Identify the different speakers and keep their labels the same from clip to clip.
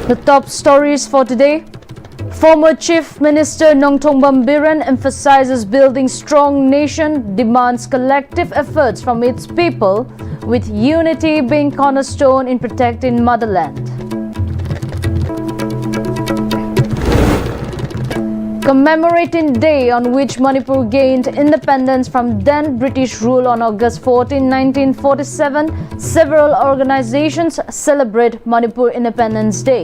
Speaker 1: The top stories for today. Former Chief Minister Nongthongban Biren emphasizes building strong nation, demands collective efforts from its people, with unity being cornerstone in protecting motherland. Commemorating day on which Manipur gained independence from then British rule on August 14, 1947, several organizations celebrate Manipur Independence Day.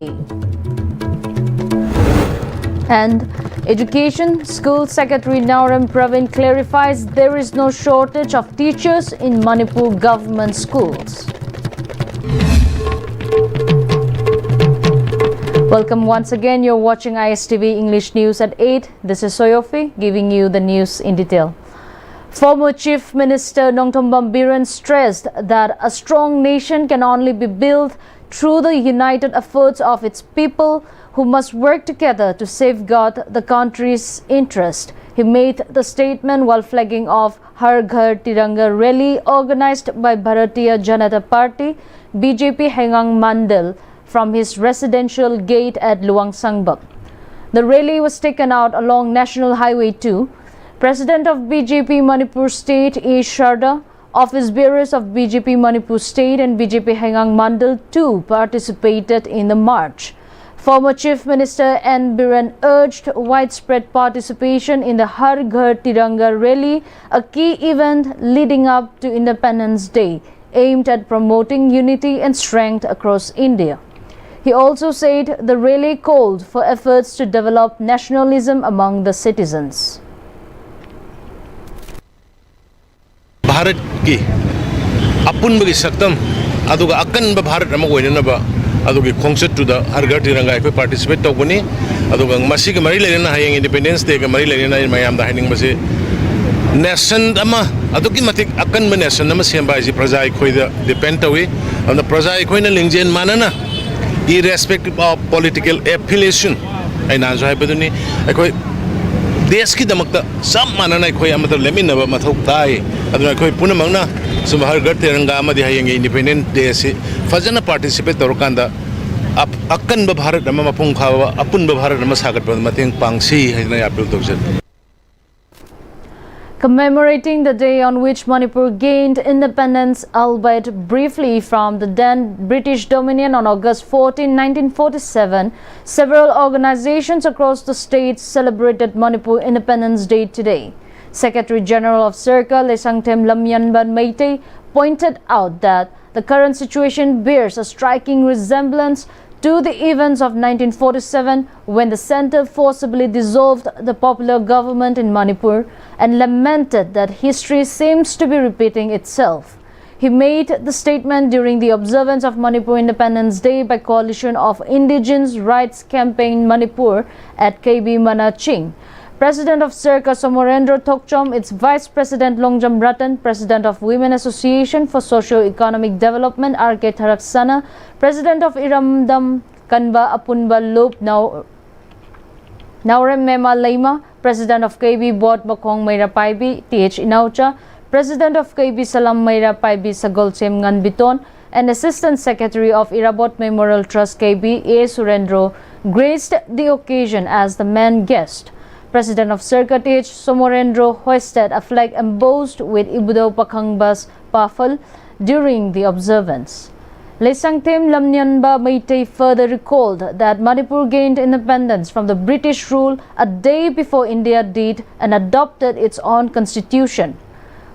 Speaker 1: And Education School Secretary Naurem Pravin clarifies there is no shortage of teachers in Manipur government schools. Welcome once again. You're watching Pm-Istv English News at 8. This is Soyofi giving you the news in detail. Former Chief Minister Nongthongban Biren stressed that a strong nation can only be built through the united efforts of its people, who must work together to safeguard the country's interest. He made the statement while flagging off Har Ghar Tiranga rally organized by Bharatiya Janata Party BJP Hengang Mandal from his residential gate at Luang Sangbak. The rally was taken out along National Highway 2. President of BJP Manipur State A. Sharda, office bearers of BJP Manipur State and BJP Hengang Mandal too participated in the march. Former Chief Minister N. Biren urged widespread participation in the Har Ghar Tiranga rally, a key event leading up to Independence Day, aimed at promoting unity and strength across India. He also said the rally called for efforts to develop nationalism among the citizens.
Speaker 2: Bharat ki apun bagi saktam aduga akan ba Bharat ama goina ba adugi concert to the Har Ghar Tiranga ko participate to bani aduga masi ka mari lena hayang Independence Day ka mari lena mayam da haning basi nation ama adugi matik akan ba nation ama semba ji praja khoi da depend tawi and the praja khoi na lingjen manana irrespective of political affiliation ai na jo haibaduni ai देश की दमकता सब मानना कोई मतलब लेमिनब मथौ ताई अदुना कोई पुनमंगना सम हर घर तिरंगा मदि हायंगे इंडिपेंडेंट डे से फजना पार्टिसिपेट तोरकांदा अकन भारत अमा मपुंग फावा अपुन भारत अमा सागत मतेंग पांगसी हायना appeal तोजन.
Speaker 1: Commemorating the day on which Manipur gained independence, albeit briefly, from the then British dominion on August 14, 1947, several organizations across the state celebrated Manipur Independence Day today. Secretary General of Circa, Lesangtem Lamyanban Meitei, pointed out that the current situation bears a striking resemblance to the events of 1947, when the centre forcibly dissolved the popular government in Manipur, and lamented that history seems to be repeating itself. He made the statement during the observance of Manipur Independence Day by Coalition of Indigenous Rights Campaign Manipur at KB Manaching. President of Circa Somorendra Thokchom, its Vice President Longjam Ratan, President of Women Association for Socio-Economic Development R.K. Tharaksana, President of Iramdam Kanba Apunba Lop Naurem Mema Leima, President of KB Board Bakong Meira Paibi T.H. Inaucha, President of KB Salam Meira Paibi Sagolsem Nganbiton, and Assistant Secretary of Irabot Memorial Trust KB A. Surendro graced the occasion as the main guest. President of Circa T.H. Somorendro hoisted a flag embossed with Ibudo Pakangbas Pafal during the observance. Lesangtem Lamyanba Meitei further recalled that Manipur gained independence from the British rule a day before India did and adopted its own constitution.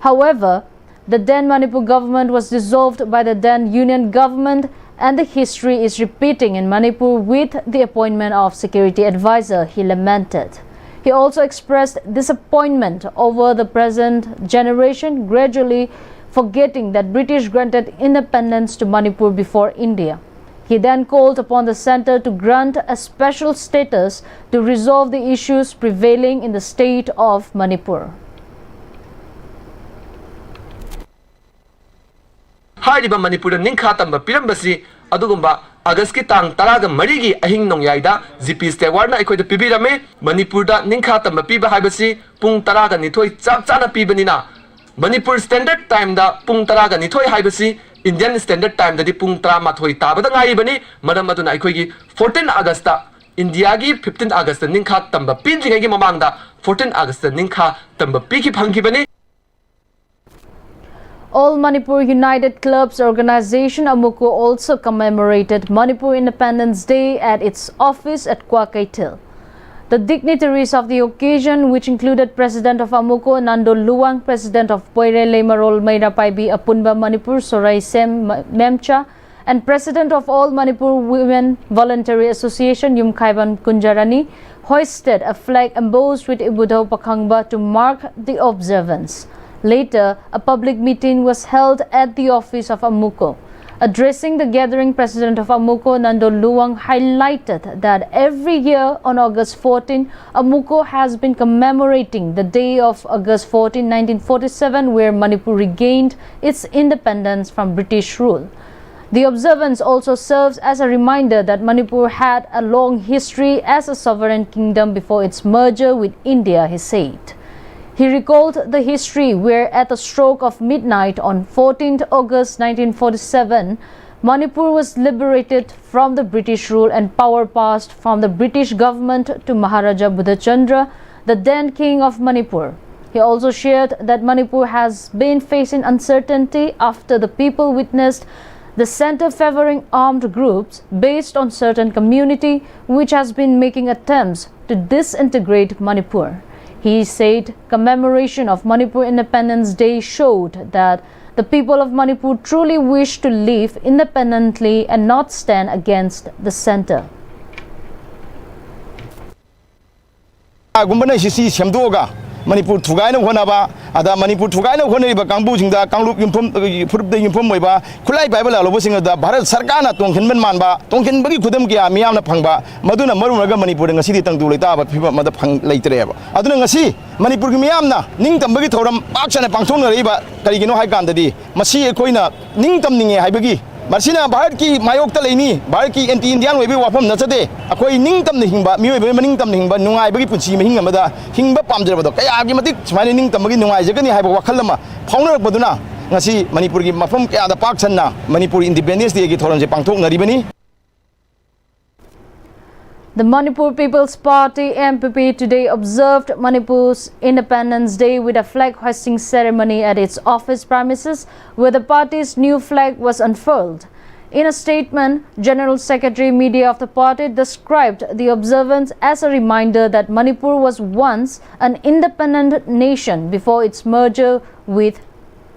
Speaker 1: However, the then Manipur government was dissolved by the then Union government, and the history is repeating in Manipur with the appointment of security advisor, he lamented. He also expressed disappointment over the present generation gradually forgetting that British granted independence to Manipur before India. He then called upon the centre to grant a special status to resolve the issues prevailing in the state of Manipur.
Speaker 3: Hariba Manipur Ninkhatamba Pirambasi Adugumba August ki tang taraga marigi ahing nongyaida GP Steward na aikoida pibirame Manipur da ningkha tamba piba haibasi pung taraga nithoi chak chana pibanina Manipur Standard Time da pung taraga nithoi haibasi Indian Standard Time da di pung tara mathoi tabada ngai bani madam aduna aikoigi 14 August da India gi 15 August ningkha tamba pinjingai gi mamang da 14 August ningkha tamba piki phangki bani
Speaker 1: All Manipur United Clubs organization Amuko also commemorated Manipur Independence Day at its office at Kwakaitil. The dignitaries of the occasion, which included President of Amuko Nando Luang, President of Poire Lemarol Mairapaibi Apunba Manipur Sorai Sem Memcha, and President of All Manipur Women Voluntary Association Yumkhaiban Kunjarani, hoisted a flag embossed with Ibudho Pakhangba to mark the observance. Later, a public meeting was held at the office of Amuko. Addressing the gathering, President of Amuko, Nando Luang, highlighted that every year on August 14, Amuko has been commemorating the day of August 14, 1947, where Manipur regained its independence from British rule. The observance also serves as a reminder that Manipur had a long history as a sovereign kingdom before its merger with India, he said. He recalled the history where at the stroke of midnight on 14th August 1947, Manipur was liberated from the British rule and power passed from the British government to Maharaja Buddhachandra, the then king of Manipur. He also shared that Manipur has been facing uncertainty after the people witnessed the center favoring armed groups based on certain community which has been making attempts to disintegrate Manipur. He said commemoration of Manipur Independence Day showed that the people of Manipur truly wish to live independently and not stand against the center.
Speaker 4: Manipur Tugai no Honaba, Ada Manipur Tugai no Honeba Kambujinga, Kangluk Put the Yumpa, Kulai Bible Alobosing of the Bharat Sarkana, Tonkin Manba, Tonkin Bagi Kudamkia, Miana Pangba, Maduna Maruga Manipur and a city Tangulita, but people Mother Pang later. I don't see Manipur Miamna, Ningtam Bagi Toram, Action and Pantona Riba, Karigino Haikandadi, Masia Koina, Ningtam Ninge Haibagi. Marsina Barki Mayok Talini, Barki and Indian will be Wapam Nasade, a quay Ningtam Himba, Ningtam Himba, Nungai Puchi Hingamada, Himba Pamjabo, Kayagamatic, smiling Ningtam Nungai, have Wakalama, Pounder Baduna, Nasi, Manipuri, Mafum, the Parks and Manipur Independence Day, Gitoran Pantong, Naribani.
Speaker 1: The Manipur People's Party MPP today observed Manipur's Independence Day with a flag hoisting ceremony at its office premises, where the party's new flag was unfurled. In a statement, General Secretary Media of the party described the observance as a reminder that Manipur was once an independent nation before its merger with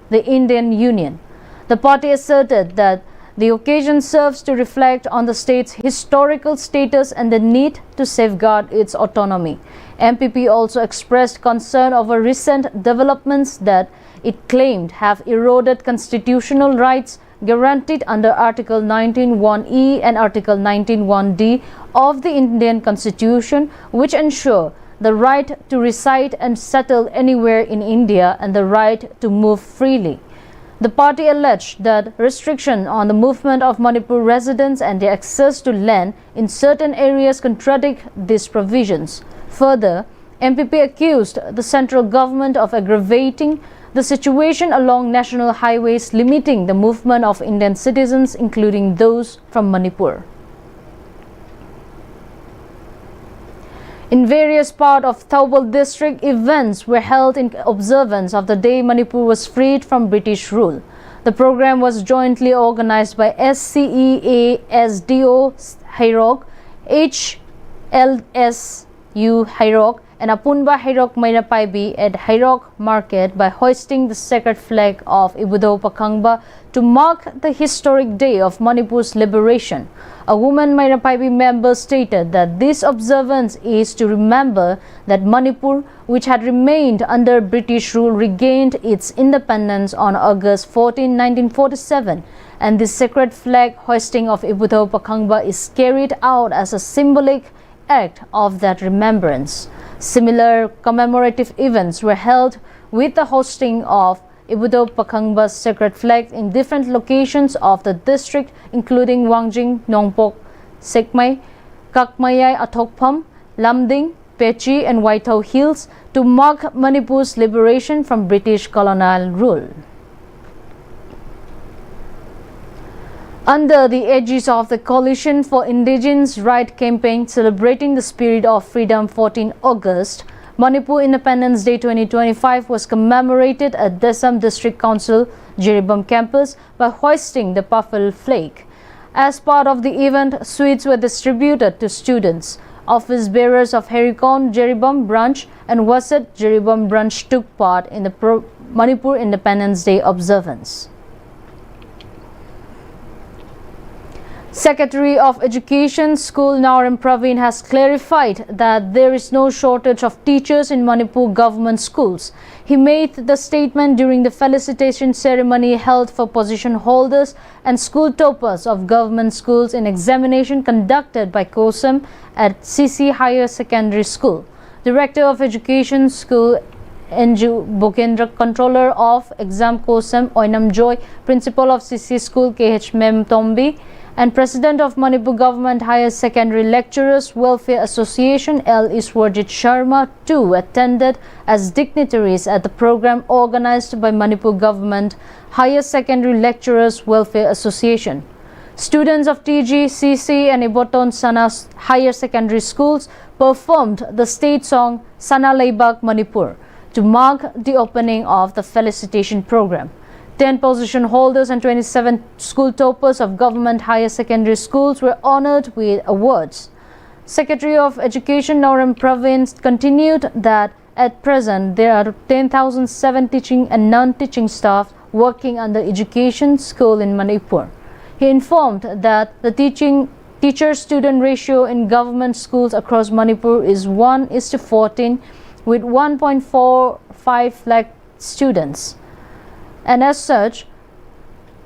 Speaker 1: the Indian Union. The party asserted that the occasion serves to reflect on the state's historical status and the need to safeguard its autonomy. MPP also expressed concern over recent developments that it claimed have eroded constitutional rights guaranteed under Article 19(1)(e) and Article 19(1)(d) of the Indian Constitution, which ensure the right to reside and settle anywhere in India and the right to move freely. The party alleged that restriction on the movement of Manipur residents and their access to land in certain areas contradict these provisions. Further, MPP accused the central government of aggravating the situation along national highways, limiting the movement of Indian citizens, including those from Manipur. In various parts of Thoubal district, events were held in observance of the day Manipur was freed from British rule. The program was jointly organized by SCEA, SDO Hairok, HLSU Hairok, and Apunba Hairok Mairapaibi at Hairok Market by hoisting the sacred flag of Ibudho Pakhangba to mark the historic day of Manipur's liberation. A woman Mairapaibi member stated that this observance is to remember that Manipur, which had remained under British rule, regained its independence on August 14, 1947, and the sacred flag hoisting of Ibudho Pakhangba is carried out as a symbolic act of that remembrance. Similar commemorative events were held with the hosting of Ibudo Pakhangba's sacred flags in different locations of the district, including Wangjing, Nongpok, Sekmai, Kakmayai Athokpham, Lamding, Pechi and Waithau Hills to mark Manipur's liberation from British colonial rule. Under the aegis of the Coalition for Indigenous Rights campaign celebrating the spirit of freedom 14 August, Manipur Independence Day 2025 was commemorated at Desam District Council, Jiribam campus by hoisting the puffle flag. As part of the event, sweets were distributed to students. Office bearers of Herikon Jiribam branch and Wasat Jiribam branch took part in the Manipur Independence Day observance. Secretary of Education School Nauram Praveen has clarified that there is no shortage of teachers in Manipur government schools. He made the statement during the felicitation ceremony held for position holders and school toppers of government schools in examination conducted by COSEM at CC Higher Secondary School. Director of Education School Enju Bokendra, Controller of Exam COSEM Oinam Joy, Principal of CC School KH Mem Tombi, and President of Manipur Government Higher Secondary Lecturers Welfare Association L. Iswarjit Sharma too attended as dignitaries at the program organized by Manipur Government Higher Secondary Lecturers Welfare Association. Students of TG, CC and Iboton Sana Higher Secondary Schools performed the state song Sana Leibak Manipur to mark the opening of the felicitation program. 10 position holders and 27 school toppers of government higher secondary schools were honored with awards. Secretary of Education Nauram Praveen continued that at present there are 10,007 teaching and non-teaching staff working under education school in Manipur. He informed that the teacher-student ratio in government schools across Manipur is 1:14 with 1.45 lakh students. And as such,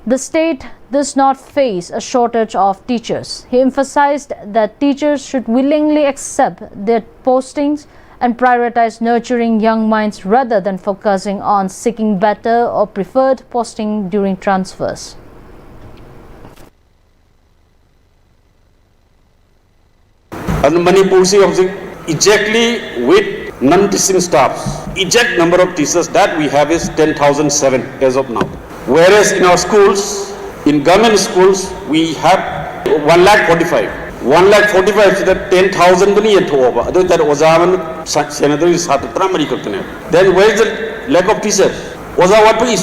Speaker 1: the state does not face a shortage of teachers. He emphasized that teachers should willingly accept their postings and prioritize nurturing young minds rather than focusing on seeking better or preferred posting during transfers.
Speaker 5: And Manipur exactly with non-teaching staffs. Exact number of teachers that we have is 10,007 as of now. Whereas in our schools, in government schools, we have 1,45,000. 1,45,000 is that 10,000 bani yet over. Other than Ozaman, Senator is then where is the lack of teachers? Oza what is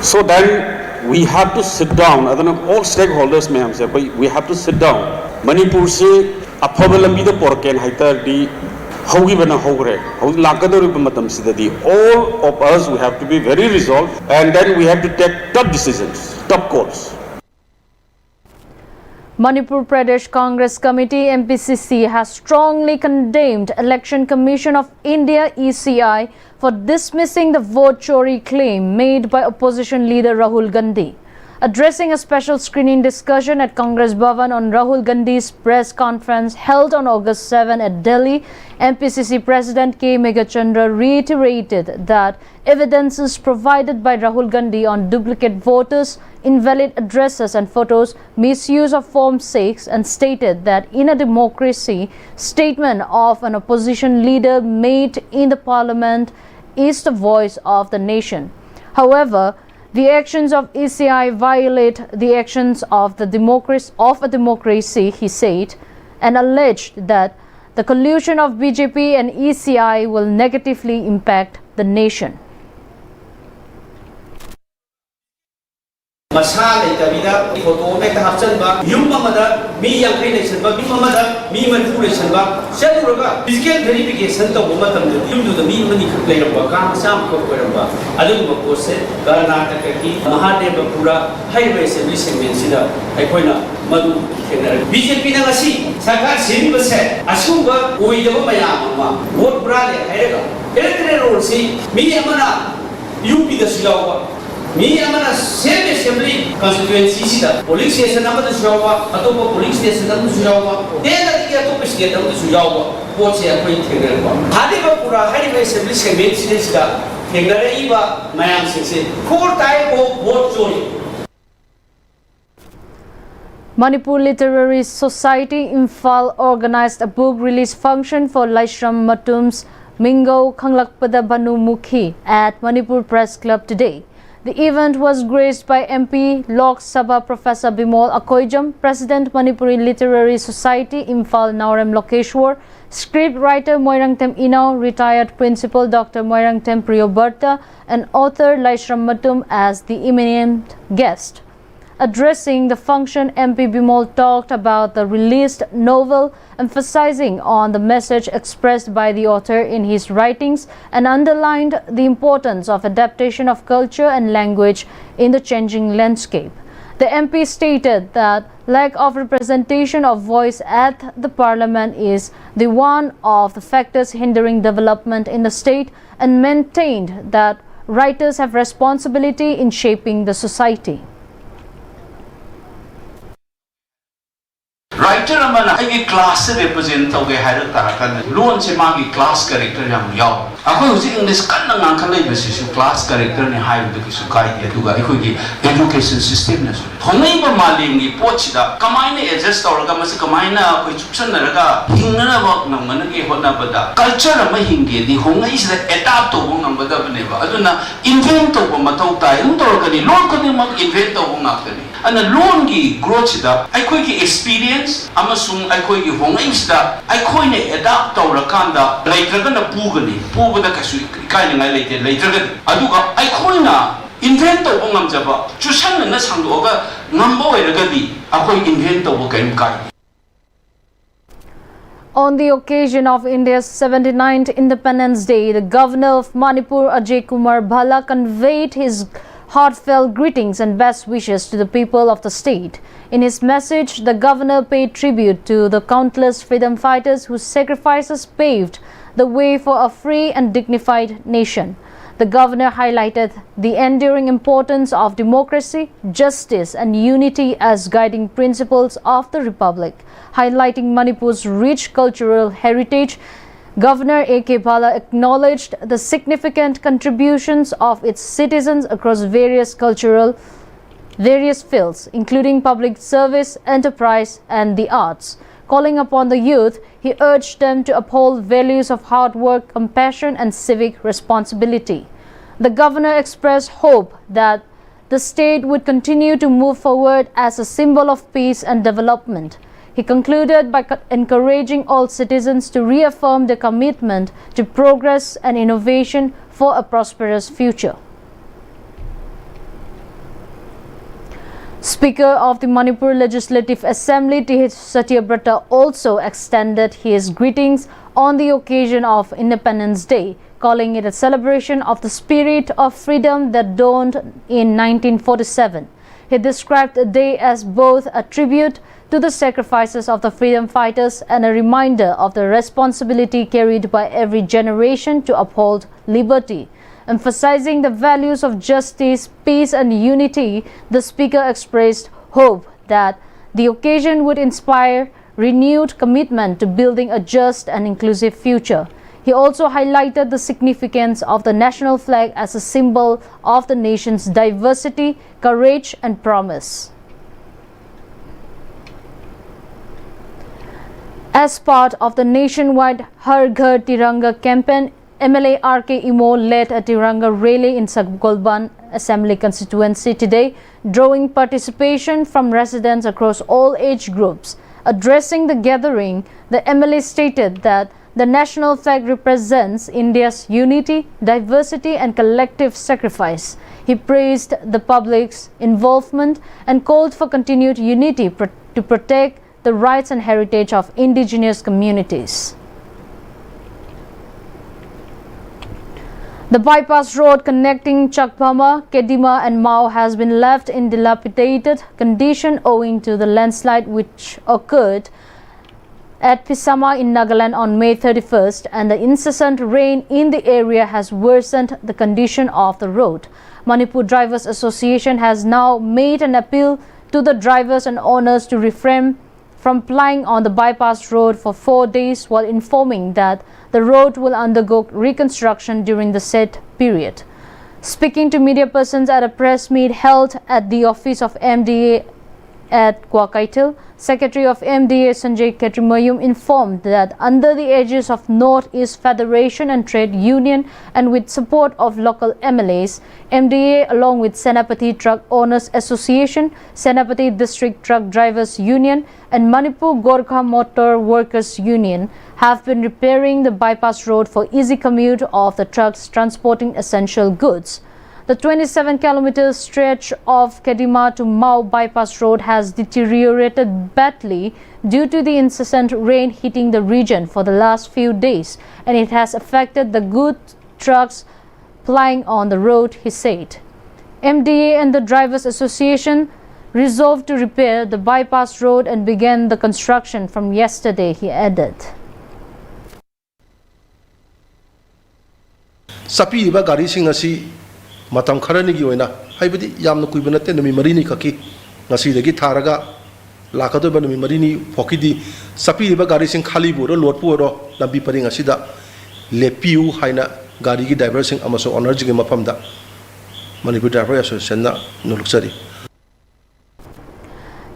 Speaker 5: so then we have to sit down. I don't know all stakeholders may have said, but we have to sit down. Manipur se apabalambi the porken haiter di all of us, we have to be very resolved and then we have to take tough decisions, tough calls.
Speaker 1: Manipur Pradesh Congress Committee MPCC has strongly condemned Election Commission of India ECI for dismissing the vote chori claim made by opposition leader Rahul Gandhi. Addressing a special screening discussion at Congress Bhavan on Rahul Gandhi's press conference held on August 7 at Delhi, MPCC President K. Megachandra reiterated that evidences provided by Rahul Gandhi on duplicate voters, invalid addresses and photos, misuse of Form 6 and stated that in a democracy, statement of an opposition leader made in the parliament is the voice of the nation. However, the actions of ECI violate the actions of a democracy, he said, and alleged that the collusion of BJP and ECI will negatively impact the nation.
Speaker 6: Masa letabida photo me ta hapchanba yum amada mi yangkai lesanba yum amada mi manpu lesanba saduraga physical verification to boma tamde yum du mi mani khleiramba ka sam ko koramba adu ma pose Karnataka ki Mahadevapura highway assembly segment sida aikoina madu thena BJP na ngasi sarkar sin base asumba oidaba mayam ma vote brale hairega electoral roll si mi amana UP da silawa me amana same assembly constituency sida polling station amada suyawa atopa polling station amada suyawa dela diya atopa state amada suyawa vote se akoi thegre ba hadi ba pura hari ba assembly segment sida ꯊꯦꯡꯅꯔꯛꯏꯕ ꯃꯌꯥꯝꯁꯤꯡꯁꯦ for type of vote ꯆꯣꯔꯤ.
Speaker 1: Manipur Literary Society Imphal organized a book release function for Laishram Matum's Mingo Khanglakpada Banumukhi at Manipur Press Club today. The event was graced by MP Lok Sabha Professor Bimol Akoijam, President Manipuri Literary Society Imphal Naurem Lokeshwar, script writer Moirangtem Inau, retired Principal Dr. Moirangtem Priyoberta, and author Laishram Matum as the eminent guest. Addressing the function, MP Bimol talked about the released novel, emphasizing on the message expressed by the author in his writings and underlined the importance of adaptation of culture and language in the changing landscape. The MP stated that lack of representation of voice at the parliament is the one of the factors hindering development in the state and maintained that writers have responsibility in shaping the society.
Speaker 7: Writer amana ai class se represent tauge hairak tarakan loan se magi class character yam yaw akoi huji English kan na ngang khalai besi su class character ni hai du ki su kai ye duga ikoi gi education system na su thongai ba maling ni pochida kamaina adjust tawraga masi kamaina akoi chupsan naraga hingna ba namana gi hona bada culture ama hinge di hongai is adapt to ngam bada bane ba aduna invent to ba matau tai un tawraga ni loan ko ni mag invent to ngak ni ana loan gi growth da aikoi gi experience amasung aikoi gi hongai sida aikoi ne adapt tawrakanda leitraga na pugani pubada kasu kai ngai leite leitraga aduga aikoi na invent to ngam jaba chusan na sangdoga ngamba oiraga di akoi invent to kaim kai.
Speaker 1: On the occasion of India's 79th Independence Day, the Governor of Manipur, Ajay Kumar Bhalla, conveyed his heartfelt greetings and best wishes to the people of the state. In his message, the governor paid tribute to the countless freedom fighters whose sacrifices paved the way for a free and dignified nation. The governor highlighted the enduring importance of democracy, justice and unity as guiding principles of the republic. Highlighting Manipur's rich cultural heritage, Governor A.K. Bhalla acknowledged the significant contributions of its citizens across various fields, including public service, enterprise and the arts. Calling upon the youth, he urged them to uphold values of hard work, compassion and civic responsibility. The governor expressed hope that the state would continue to move forward as a symbol of peace and development. He concluded by encouraging all citizens to reaffirm their commitment to progress and innovation for a prosperous future. Speaker of the Manipur Legislative Assembly, T.H. Satyabrata, also extended his greetings on the occasion of Independence Day, calling it a celebration of the spirit of freedom that dawned in 1947. He described the day as both a tribute to the sacrifices of the freedom fighters and a reminder of the responsibility carried by every generation to uphold liberty. Emphasizing the values of justice, peace and unity, the speaker expressed hope that the occasion would inspire renewed commitment to building a just and inclusive future. He also highlighted the significance of the national flag as a symbol of the nation's diversity, courage and promise. As part of the nationwide Har Ghar Tiranga campaign, MLA R.K. Imo led a Tiranga rally in Sagolban Assembly constituency today, drawing participation from residents across all age groups. Addressing the gathering, the MLA stated that the national flag represents India's unity, diversity and collective sacrifice. He praised the public's involvement and called for continued unity to protect the rights and heritage of indigenous communities. The bypass road connecting Chakbama, Kedima and Mao has been left in dilapidated condition owing to the landslide which occurred at Pisama in Nagaland on May 31st, and the incessant rain in the area has worsened the condition of the road. Manipur Drivers Association has now made an appeal to the drivers and owners to refrain from plying on the bypass road for 4 days, while informing that the road will undergo reconstruction during the said period. Speaking to media persons at a press meet held at the office of MDA at Kwakaitil, Secretary of MDA Sanjay Ketrimayum informed that under the aegis of North-East Federation and Trade Union and with support of local MLAs, MDA along with Senapati Truck Owners Association, Senapati District Truck Drivers Union and Manipur Gorkha Motor Workers Union have been repairing the bypass road for easy commute of the trucks transporting essential goods. The 27-kilometer stretch of Kedima to Mau bypass road has deteriorated badly due to the incessant rain hitting the region for the last few days, and it has affected the goods trucks plying on the road, he said. MDA and the Drivers Association resolved to repair the bypass road and began the construction from yesterday, he added.
Speaker 8: Sapi iba gari sing asi matam kharani gi oina haibadi yamna kuibana te numi marini khaki ngasi degi tharaga lakado ba numi marini phokidi sapi iba gari sing khali bu ro lot pu ro lambi paring asida lepiu haina gari gi driver sing amaso owner ji gi mafam da Manipur Driver Association na nuluksari.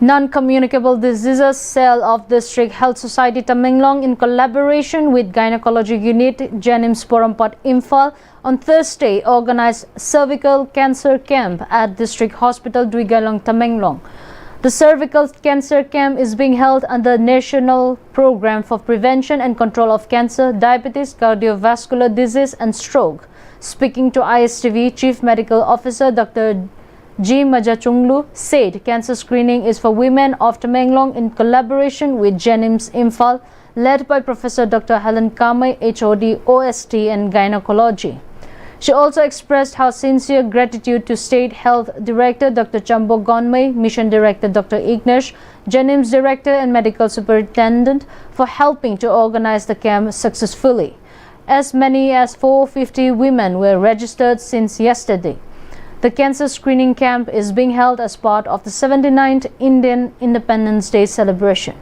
Speaker 1: Non-Communicable Diseases Cell of District Health Society Tamenglong in collaboration with Gynecology Unit Jenims Porompat Imphal on Thursday organized cervical cancer camp at District Hospital Dwigalong Tamenglong. The cervical cancer camp is being held under National Program for Prevention and Control of Cancer, Diabetes, Cardiovascular Disease and Stroke. Speaking to ISTV, Chief Medical Officer Dr. G. Majachunglu said cancer screening is for women of Tamenglong in collaboration with Jenims Imphal, led by Professor Dr. Helen Kamai, HOD, OST and Gynecology. She also expressed her sincere gratitude to State Health Director Dr. Chambo Gonmai, Mission Director Dr. Ignesh, Jenims Director and Medical Superintendent for helping to organize the camp successfully. As many as 450 women were registered since yesterday. The cancer screening camp is being held as part of the 79th Indian Independence Day celebration.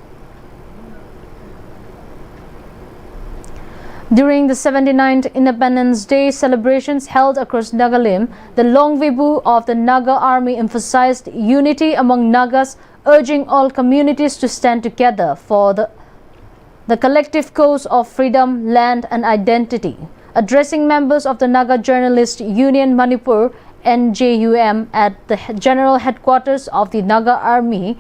Speaker 1: During the 79th Independence Day celebrations held across Nagalim, the Long Vibu of the Naga Army emphasized unity among Nagas, urging all communities to stand together for the collective cause of freedom, land and identity. Addressing members of the Naga Journalist Union Manipur NJUM at the General Headquarters of the Naga Army,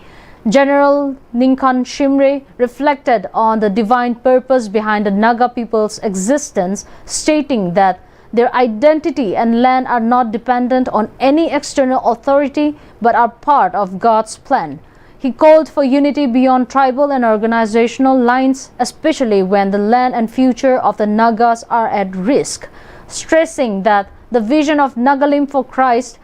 Speaker 1: General Ninkan Shimre reflected on the divine purpose behind the Naga people's existence, stating that their identity and land are not dependent on any external authority but are part of God's plan. He called for unity beyond tribal and organizational lines, especially when the land and future of the Nagas are at risk, stressing that the vision of Nagalim for Christ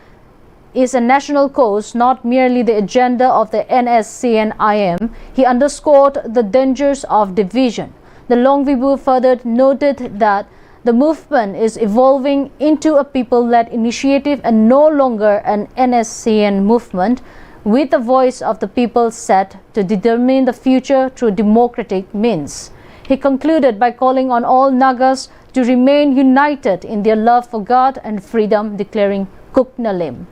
Speaker 1: is a national cause, not merely the agenda of the NSCN-IM. He underscored the dangers of division. The Long Vibu further noted that the movement is evolving into a people-led initiative and no longer an NSCN movement, with the voice of the people set to determine the future through democratic means. He concluded by calling on all Nagas to remain united in their love for God and freedom, declaring Kuknalim.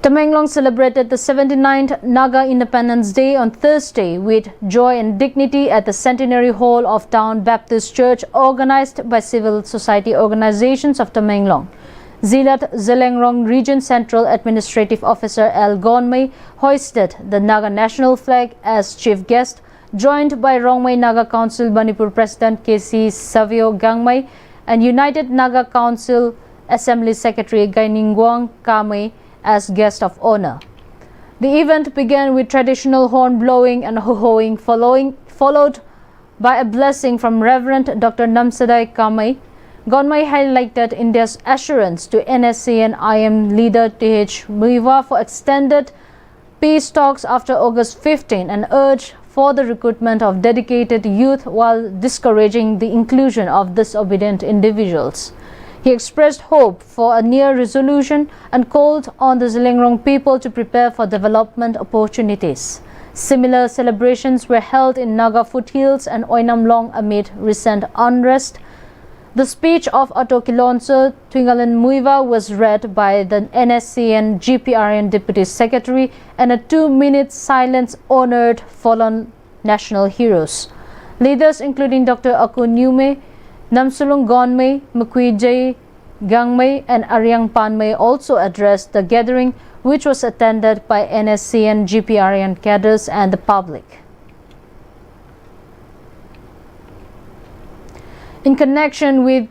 Speaker 1: Tamenglong celebrated the 79th Naga Independence Day on Thursday with joy and dignity at the Centenary Hall of Town Baptist Church, organized by civil society organizations of Tamenglong. Zilat Zelengrong Region Central Administrative Officer L. Gonmai hoisted the Naga national flag as chief guest, joined by Rongmai Naga Council Manipur President K.C. Savio Gangmai and United Naga Council Assembly Secretary Gainingguang Kamai as guest of honor. The event began with traditional horn blowing and ho-hoing, followed by a blessing from Reverend Dr. Namsadai Kamai. Gonmai highlighted India's assurance to NSCN-IM leader T.H. Muiwa for extended peace talks after August 15 and urged for the recruitment of dedicated youth while discouraging the inclusion of disobedient individuals. He expressed hope for a near resolution and called on the Zelengrong people to prepare for development opportunities. Similar celebrations were held in Naga foothills and Oinamlong amid recent unrest. The speech of Atokilonso Twingalan Muiva was read by the NSCN GPRN Deputy Secretary, and a 2-minute silence honored fallen national heroes. Leaders including Dr. Aku Nyume, Namsulung Gonmei, Mukwijay Gangmei and Aryang Panmei also addressed the gathering, which was attended by NSCN GPRN cadres and the public. In connection with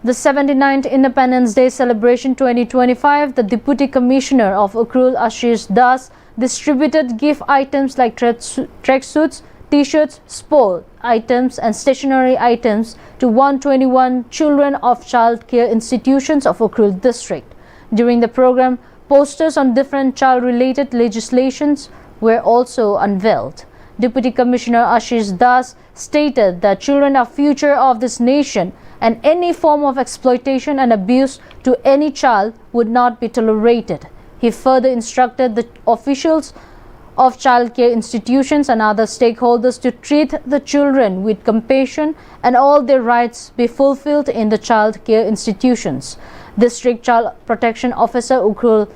Speaker 1: the 79th Independence Day celebration 2025, the Deputy Commissioner of Ukrul Ashish Das distributed gift items like tracksuits, t-shirts, sport items and stationery items to 121 children of child care institutions of Ukrul district. During the program, posters on different child-related legislations were also unveiled. Deputy Commissioner Ashish Das stated that children are future of this nation and any form of exploitation and abuse to any child would not be tolerated. He further instructed the officials of child care institutions and other stakeholders to treat the children with compassion and all their rights be fulfilled in the child care institutions. District Child Protection Officer Ukrul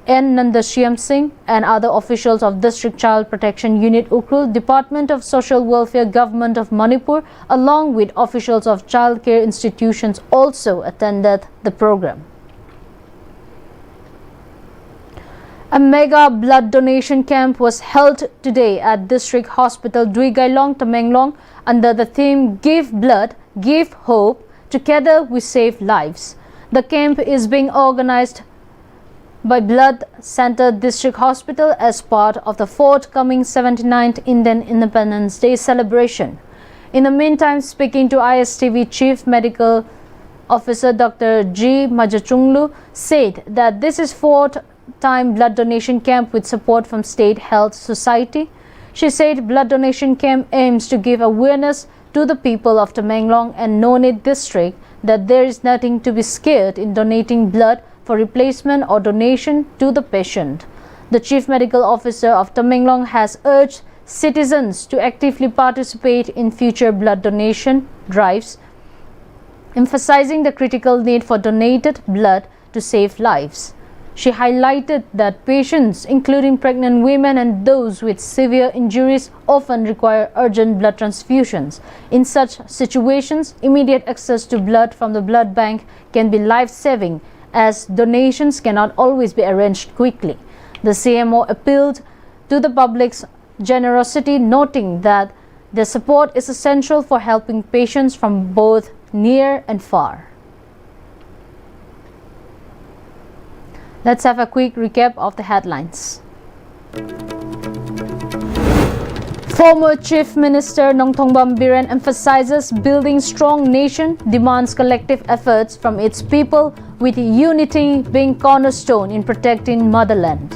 Speaker 1: N. Nandashyam Singh and other officials of District Child Protection Unit Ukrul, Department of Social Welfare, Government of Manipur, along with officials of child care institutions also attended the program. A mega blood donation camp was held today at District Hospital Dui Gailong, Tamenglong under the theme Give Blood, Give Hope, Together We Save Lives. The camp is being organized by Blood Center District Hospital as part of the forthcoming 79th Indian Independence Day celebration. In the meantime, speaking to ISTV Chief Medical Officer Dr. G. Majachunglu said that this is fourth time blood donation camp with support from State Health Society. She said blood donation camp aims to give awareness to the people of Tamenglong and Nonit district that there is nothing to be scared in donating blood for replacement or donation to the patient. The Chief Medical Officer of Tamenglong has urged citizens to actively participate in future blood donation drives, emphasizing the critical need for donated blood to save lives. She highlighted that patients, including pregnant women and those with severe injuries, often require urgent blood transfusions. In such situations, immediate access to blood from the blood bank can be life-saving, as donations cannot always be arranged quickly. The CMO appealed to the public's generosity, noting that their support is essential for helping patients from both near and far. Let's have a quick recap of the headlines. Former Chief Minister Nongthongbam Biren emphasizes building strong nation demands collective efforts from its people, with unity being cornerstone in protecting motherland.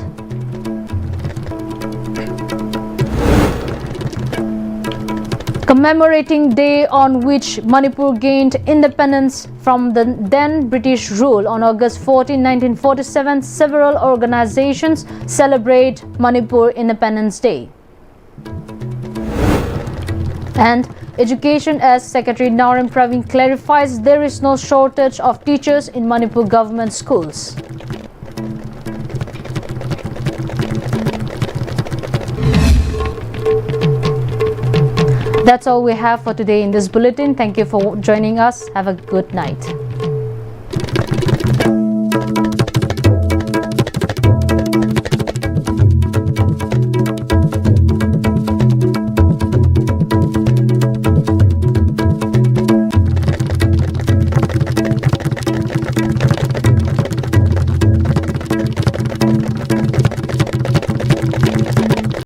Speaker 1: Commemorating day on which Manipur gained independence from the then British rule on August 14, 1947, several organizations celebrate Manipur Independence Day. And Education as Secretary Narim Praveen clarifies there is no shortage of teachers in Manipur government schools. That's all we have for today in this bulletin. Thank you for joining us. Have a good night.